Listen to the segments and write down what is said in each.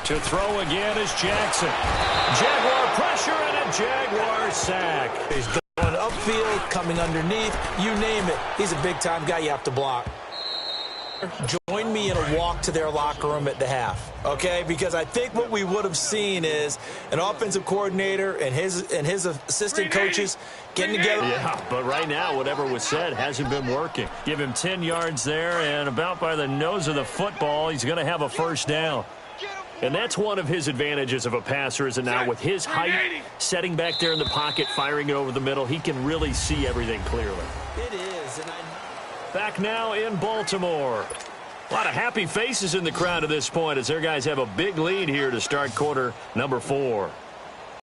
To throw again is Jackson. Jaguar pressure and a Jaguar sack. He's going upfield, coming underneath, you name it. He's a big-time guy you have to block. Join me in a walk to their locker room at the half, okay? Because I think what we would have seen is an offensive coordinator and his assistant coaches getting together. Yeah, but right now, whatever was said hasn't been working. Give him 10 yards there, and about by the nose of the football, he's going to have a first down. And that's one of his advantages of a passer, is now with his height, setting back there in the pocket, firing it over the middle, he can really see everything clearly. It is, and Back now in Baltimore. A lot of happy faces in the crowd at this point as their guys have a big lead here to start quarter number 4.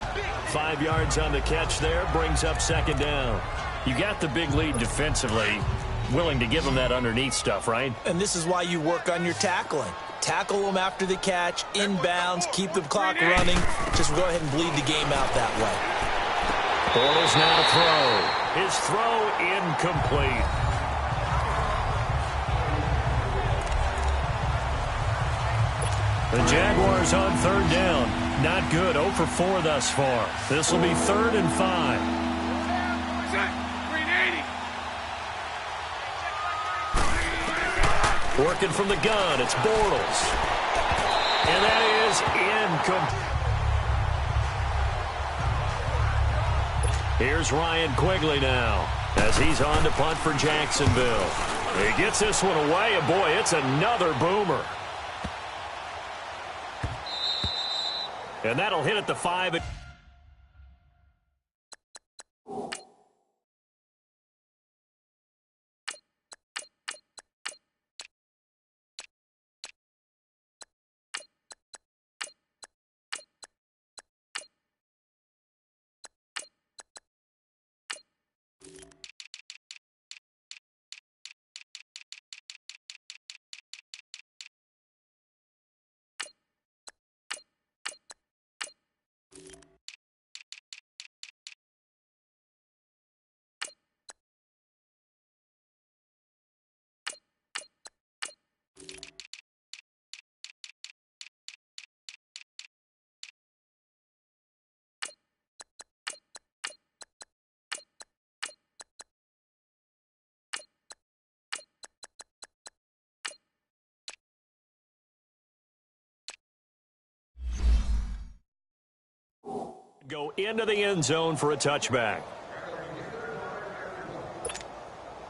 5 yards on the catch there, brings up second down. You got the big lead defensively, willing to give them that underneath stuff, right? And this is why you work on your tackling. Tackle them after the catch, inbounds, keep the clock running. Just go ahead and bleed the game out that way. Bortles now to throw. His throw incomplete. The Jaguars on third down. Not good. 0 for 4 thus far. This will be 3rd and 5. Working from the gun. It's Bortles. And that is incomplete. Here's Ryan Quigley now as he's on to punt for Jacksonville. He gets this one away, and boy, it's another boomer. And that'll hit at the 5. Go into the end zone for a touchback.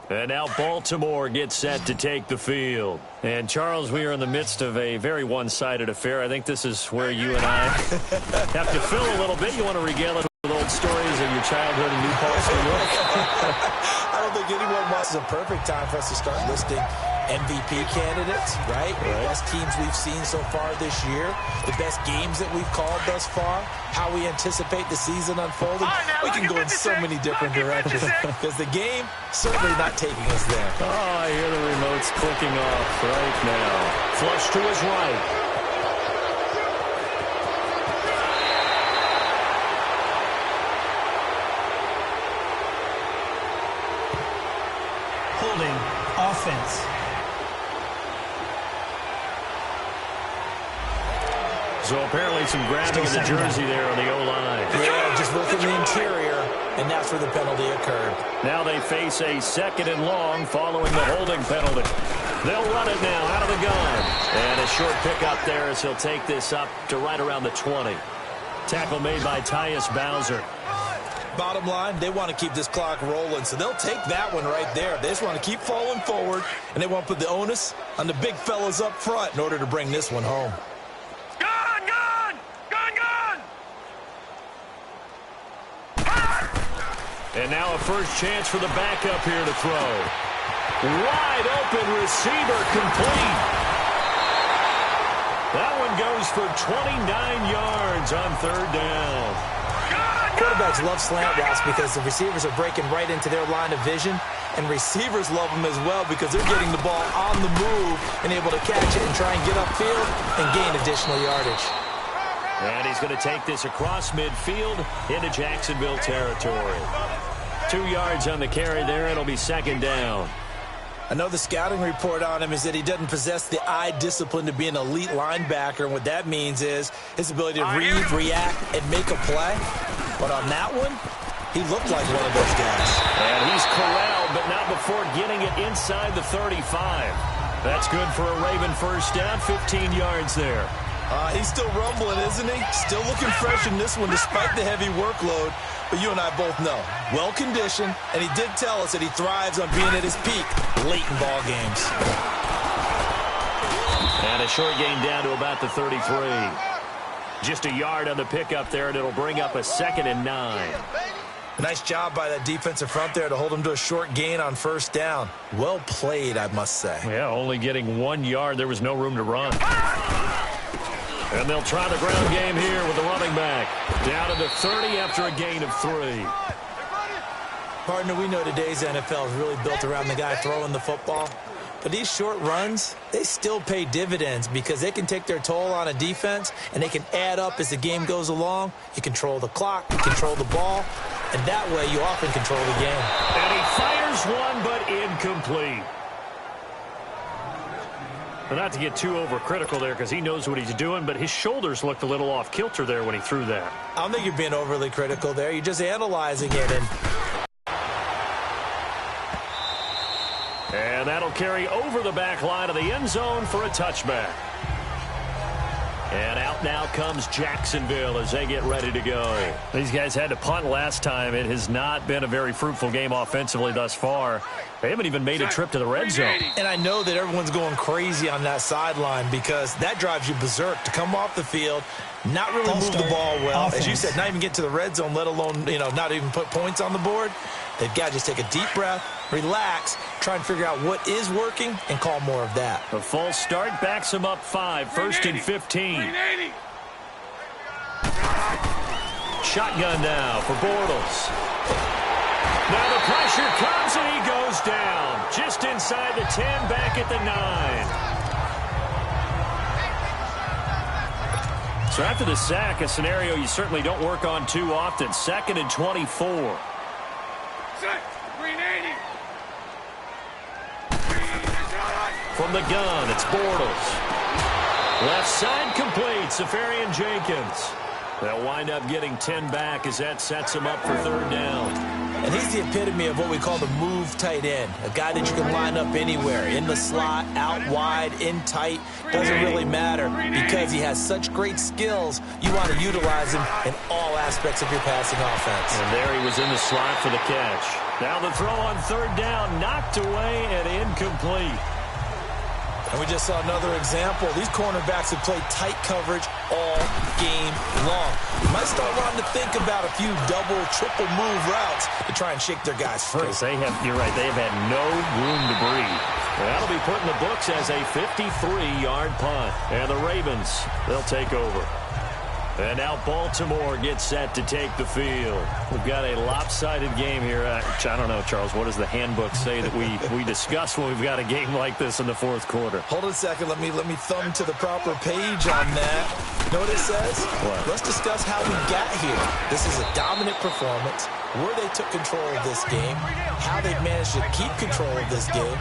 And now Baltimore gets set to take the field. And, Charles, we are in the midst of a very one-sided affair. I think this is where you and I have to fill a little bit. You want to regale us with old stories of your childhood in New Paltz, New York? I don't think anyone wants. It's a perfect time for us to start listing MVP candidates, right? The best teams we've seen so far this year, the best games that we've called thus far, how we anticipate the season unfolding. We can go in so many different directions because the game certainly not taking us there. Oh, I hear the remotes clicking off right now. Flush to his right. Holding offense. So apparently some grabbing of the jersey there on the O-line. Yeah, just within the interior, and that's where the penalty occurred. Now they face a 2nd and long following the holding penalty. They'll run it now out of the gun. And a short pickup there as he'll take this up to right around the 20. Tackle made by Tyus Bowser. Bottom line, they want to keep this clock rolling, so they'll take that one right there. They just want to keep falling forward, and they want to put the onus on the big fellas up front in order to bring this one home. And now a first chance for the backup here to throw. Wide open receiver complete. That one goes for 29 yards on 3rd down. Quarterbacks love slant routes because the receivers are breaking right into their line of vision, and receivers love them as well because they're getting the ball on the move and able to catch it and try and get upfield and gain additional yardage. And he's going to take this across midfield into Jacksonville territory. 2 yards on the carry there. It'll be 2nd down. I know the scouting report on him is that he doesn't possess the eye discipline to be an elite linebacker, and what that means is his ability to read, react, and make a play. But on that one, he looked like one of those guys. And he's corralled, but not before getting it inside the 35. That's good for a Raven first down, 15 yards there. He's still rumbling, isn't he? Still looking fresh in this one despite the heavy workload. But you and I both know, well-conditioned, and he did tell us that he thrives on being at his peak late in ball games. And a short gain down to about the 33. Just a yard on the pickup there, and it'll bring up a 2nd and 9. Nice job by that defensive front there to hold him to a short gain on first down. Well played, I must say. Yeah, only getting 1 yard. There was no room to run. And they'll try the ground game here with the running back. Down to the 30 after a gain of 3. Partner, we know today's NFL is really built around the guy throwing the football. But these short runs, they still pay dividends because they can take their toll on a defense, and they can add up as the game goes along. You control the clock, you control the ball, and that way you often control the game. And he fires one, but incomplete. Well, not to get too overcritical there because he knows what he's doing, but his shoulders looked a little off kilter there when he threw that. I don't think you're being overly critical there. You're just analyzing it. And that'll carry over the back line of the end zone for a touchback. And out now comes Jacksonville as they get ready to go. These guys had to punt last time. It has not been a very fruitful game offensively thus far. They haven't even made a trip to the red zone. And I know that everyone's going crazy on that sideline because that drives you berserk to come off the field, not really move the ball well. Offense. As you said, not even get to the red zone, let alone, not even put points on the board. They've got to just take a deep breath, relax, try and figure out what is working, and call more of that. A false start backs him up 5, 1st and 15. Shotgun now for Bortles. Now the pressure comes and he goes down. Just inside the 10, back at the 9. So after the sack, a scenario you certainly don't work on too often. 2nd and 24. From the gun, it's Bortles. Left side complete, Safarian Jenkins. They'll wind up getting 10 back as that sets him up for 3rd down. And he's the epitome of what we call the move tight end, a guy that you can line up anywhere, in the slot, out wide, in tight, doesn't really matter because he has such great skills. You want to utilize him in all aspects of your passing offense. And there he was in the slot for the catch. Now the throw on 3rd down, knocked away and incomplete. And we just saw another example. These cornerbacks have played tight coverage all game long. You might start wanting to think about a few double, triple move routes to try and shake their guys free. You're right, they have had no room to breathe. And that'll be put in the books as a 53-yard punt. And the Ravens, they'll take over. And now Baltimore gets set to take the field. We've got a lopsided game here. I don't know, Charles, what does the handbook say that we discuss when we've got a game like this in the 4th quarter? Hold on a second. Let me thumb to the proper page on that. Know what it says? What? Let's discuss how we got here. This is a dominant performance, where they took control of this game, how they've managed to keep control of this game,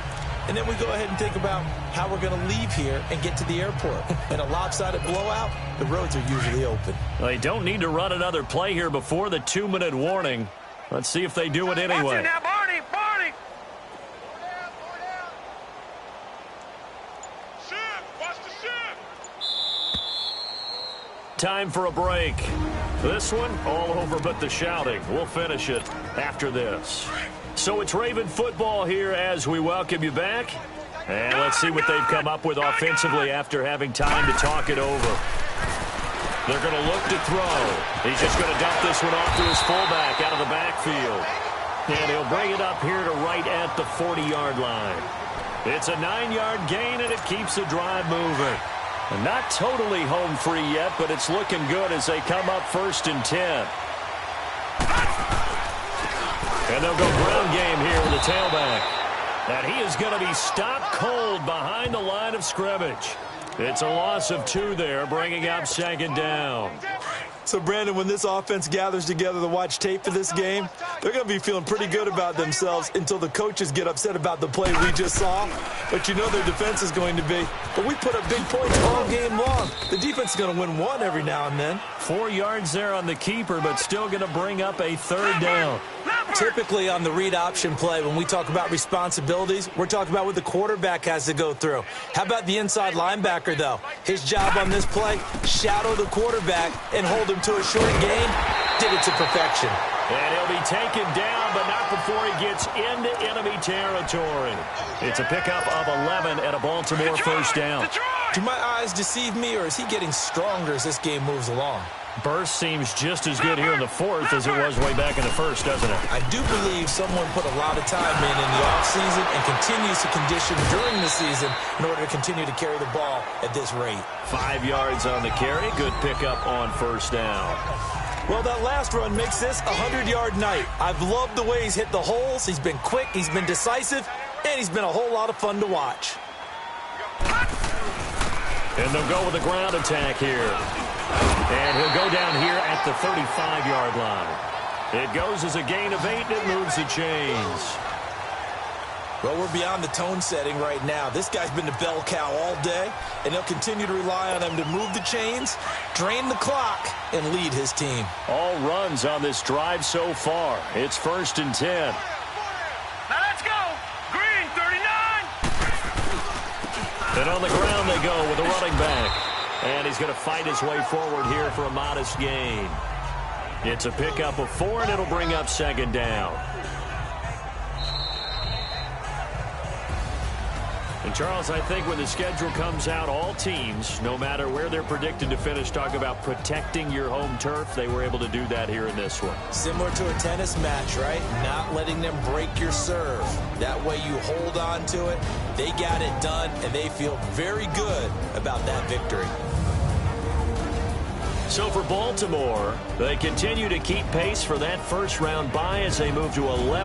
and then we go ahead and think about how we're going to leave here and get to the airport. In a lopsided blowout, the roads are usually open. They don't need to run another play here before the 2-minute warning. Let's see if they do it anyway. Watch it now, Barney! Watch the ship! Time for a break. This one, all over but the shouting. We'll finish it after this. So it's Raven football here as we welcome you back. And let's see what they've come up with offensively after having time to talk it over. They're going to look to throw. He's just going to dump this one off to his fullback out of the backfield. And he'll bring it up here to right at the 40-yard line. It's a 9-yard gain, and it keeps the drive moving. And not totally home free yet, but it's looking good as they come up 1st and 10. And they'll go ground game here with the tailback. And he is going to be stopped cold behind the line of scrimmage. It's a loss of 2 there, bringing up 2nd down. So, Brandon, when this offense gathers together to watch tape for this game, they're going to be feeling pretty good about themselves until the coaches get upset about the play we just saw. But you know their defense is going to be. But we put up big points all game long. The defense is going to win one every now and then. 4 yards there on the keeper, but still going to bring up a third down. Typically on the read option play, when we talk about responsibilities, we're talking about what the quarterback has to go through. How about the inside linebacker, though? His job on this play, shadow the quarterback and hold him to a short gain. Did it to perfection. And he'll be taken down, but not before he gets into enemy territory. It's a pickup of 11 and a Baltimore first down. Do my eyes deceive me, or is he getting stronger as this game moves along? Burst seems just as good here in the fourth as it was way back in the first, doesn't it? I do believe someone put a lot of time in the offseason and continues to condition during the season in order to continue to carry the ball at this rate. 5 yards on the carry. Good pickup on first down. Well, that last run makes this a 100-yard night. I've loved the way he's hit the holes. He's been quick, he's been decisive, and he's been a whole lot of fun to watch. And they'll go with a ground attack here. And he'll go down here at the 35-yard line. It goes as a gain of 8, and it moves the chains. Well, we're beyond the tone setting right now. This guy's been the bell cow all day, and he'll continue to rely on him to move the chains, drain the clock, and lead his team. All runs on this drive so far. It's 1st and 10. Now let's go. Green, 39. And on the ground they go with a running back. And he's going to fight his way forward here for a modest gain. It's a pickup of 4, and it'll bring up 2nd down. And, Charles, I think when the schedule comes out, all teams, no matter where they're predicted to finish, talk about protecting your home turf. They were able to do that here in this one. Similar to a tennis match, right? Not letting them break your serve. That way you hold on to it. They got it done, and they feel very good about that victory. So for Baltimore, they continue to keep pace for that first-round bye as they move to 11.